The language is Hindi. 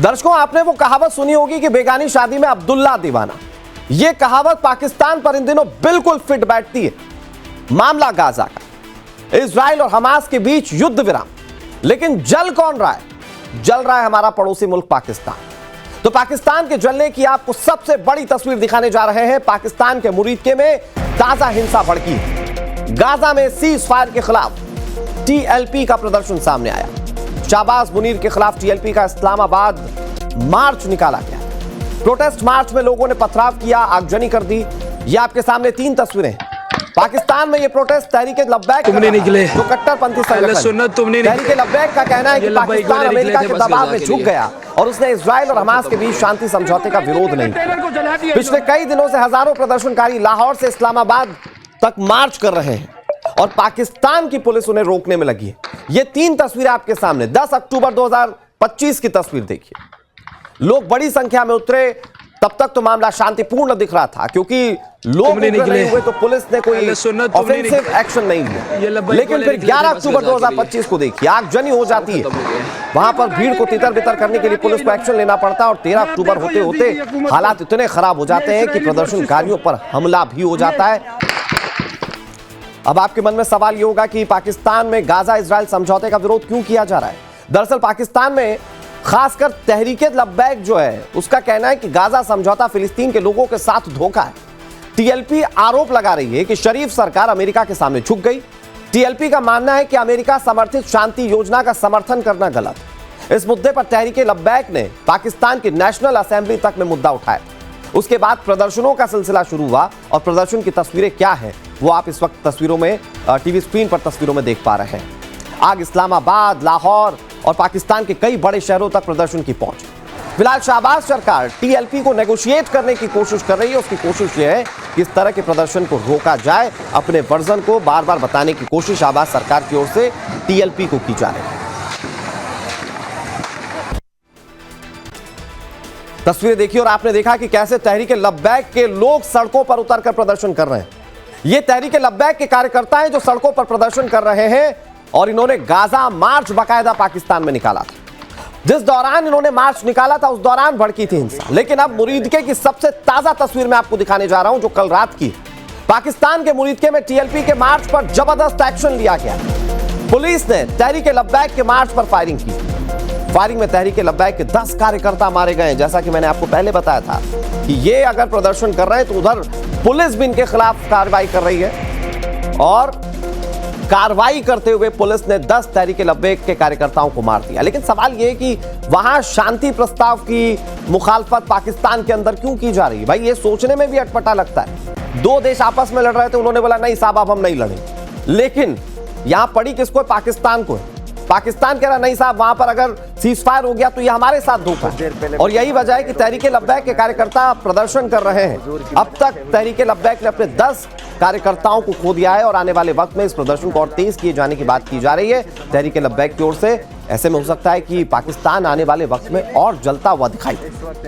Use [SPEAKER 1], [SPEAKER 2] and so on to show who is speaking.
[SPEAKER 1] दर्शकों, आपने वो कहावत सुनी होगी कि बेगानी शादी में अब्दुल्ला दीवाना। ये कहावत पाकिस्तान पर इन दिनों बिल्कुल फिट बैठती है। मामला गाजा का, इजराइल और हमास के बीच युद्ध विराम, लेकिन जल कौन रहा है? जल रहा है हमारा पड़ोसी मुल्क पाकिस्तान। तो पाकिस्तान के जलने की आपको सबसे बड़ी तस्वीर दिखाने जा रहे हैं। पाकिस्तान के मुरीदके में ताजा हिंसा भड़की है। गाजा में सीज फायर के खिलाफ टीएलपी का प्रदर्शन सामने आया। शाहबाज मुनीर के खिलाफ टीएलपी का इस्लामाबाद मार्च निकाला गया। प्रोटेस्ट मार्च में लोगों ने पथराव किया, आगजनी कर दी। ये आपके सामने 3 तस्वीरें। पाकिस्तान में ये प्रोटेस्ट तहरीके लब्बैक
[SPEAKER 2] तुमने निकले
[SPEAKER 1] जो कट्टरपंथी संगठन तहरीके लब्बैक का कहना है कि पाकिस्तान अमेरिका के दबाव में झुक गया और उसने इजराइल और हमास के बीच शांति समझौते का विरोध नहीं किया। पिछले कई दिनों से हजारों प्रदर्शनकारी लाहौर से इस्लामाबाद तक मार्च कर रहे हैं और पाकिस्तान की पुलिस उन्हें रोकने में लगी है। ये 3 तस्वीरें आपके सामने 10 अक्टूबर 2025 की तस्वीर देखिए। लोग बड़ी संख्या में उतरे। तब तक तो मामला शांतिपूर्ण दिख रहा था क्योंकि लोग नहीं हुए तो पुलिस ने कोई ऑफेंसिव एक्शन नहीं लिया। लेकिन फिर 11 अक्टूबर 2025 को देखिए, आगजनी हो जाती है। वहां पर भीड़ को तितर बितर करने के लिए पुलिस को एक्शन लेना पड़ता है और 13 अक्टूबर होते होते हालात इतने खराब हो जाते हैं कि प्रदर्शनकारियों पर हमला भी हो जाता है। अब आपके मन में सवाल ये होगा कि पाकिस्तान में गाजा इजराइल समझौते का विरोध क्यों किया जा रहा है? दरअसल पाकिस्तान में खासकर तहरीके लब्बैक जो है उसका कहना है कि गाजा समझौता फिलिस्तीन के लोगों के साथ धोखा है। टीएलपी आरोप लगा रही है कि शरीफ सरकार अमेरिका के सामने झुक गई। टीएलपी का मानना है कि अमेरिका समर्थित शांति योजना का समर्थन करना गलत है। इस मुद्दे पर तहरीके लब्बैक ने पाकिस्तान की नेशनल असेंबली तक में मुद्दा उठाया। उसके बाद प्रदर्शनों का सिलसिला शुरू हुआ और प्रदर्शन की तस्वीरें क्या है वो आप इस वक्त तस्वीरों में टीवी स्क्रीन पर तस्वीरों में देख पा रहे हैं। आग इस्लामाबाद, लाहौर और पाकिस्तान के कई बड़े शहरों तक प्रदर्शन की पहुंच। फिलहाल शाहबाज सरकार टीएलपी को नेगोशिएट करने की कोशिश कर रही है। उसकी कोशिश यह है कि इस तरह के प्रदर्शन को रोका जाए। अपने वर्जन को बार बार बताने की कोशिश शाहबाज सरकार की ओर से टीएलपी को की जा रही है। तस्वीरें देखिए और आपने देखा कि कैसे तहरीके लब्बैक के लोग सड़कों पर उतरकर प्रदर्शन कर रहे हैं। ये तहरीके लब्बैक के कार्यकर्ता हैं जो सड़कों पर प्रदर्शन कर रहे हैं और इन्होंने गाजा मार्च बाकायदा पाकिस्तान में निकाला था। जिस दौरान इन्होंने मार्च निकाला था उस दौरान भड़की थी हिंसा। लेकिन अब मुरीदके की सबसे ताजा तस्वीर मैं आपको दिखाने जा रहा हूं जो कल रात की। पाकिस्तान के मुरीदके में टीएलपी के मार्च पर जबरदस्त एक्शन लिया गया। पुलिस ने तहरीके लब्बैक के मार्च पर फायरिंग की। फायरिंग में तहरीके लब्बैक के 10 कार्यकर्ता मारे गए। जैसा कि मैंने आपको पहले बताया था कि ये अगर प्रदर्शन कर रहे हैं तो उधर पुलिस भी इनके खिलाफ कार्रवाई कर रही है और कार्रवाई करते हुए पुलिस ने 10 तहरीके लब्बैक के कार्यकर्ताओं को मार दिया। लेकिन सवाल यह कि वहां शांति प्रस्ताव की मुखालफत पाकिस्तान के अंदर क्यों की जा रही है? भाई ये सोचने में भी अटपटा लगता है। 2 देश आपस में लड़ रहे थे, उन्होंने बोला नहीं साहब अब हम नहीं लड़ेंगे। लेकिन यहां पड़ी किसको? पाकिस्तान को। पाकिस्तान कह रहा नहीं साहब वहां पर अगर सीज फायर हो गया तो ये हमारे साथ धोखा है। और यही वजह है कि तहरीके लब्बैक के कार्यकर्ता प्रदर्शन कर रहे हैं। अब तक तहरीके लब्बैक ने अपने 10 कार्यकर्ताओं को खो दिया है और आने वाले वक्त में इस प्रदर्शन को और तेज किए जाने की बात की जा रही है तहरीके लब्बैक की ओर से। ऐसे में हो सकता है कि पाकिस्तान आने वाले वक्त में और जलता हुआ दिखाई दे।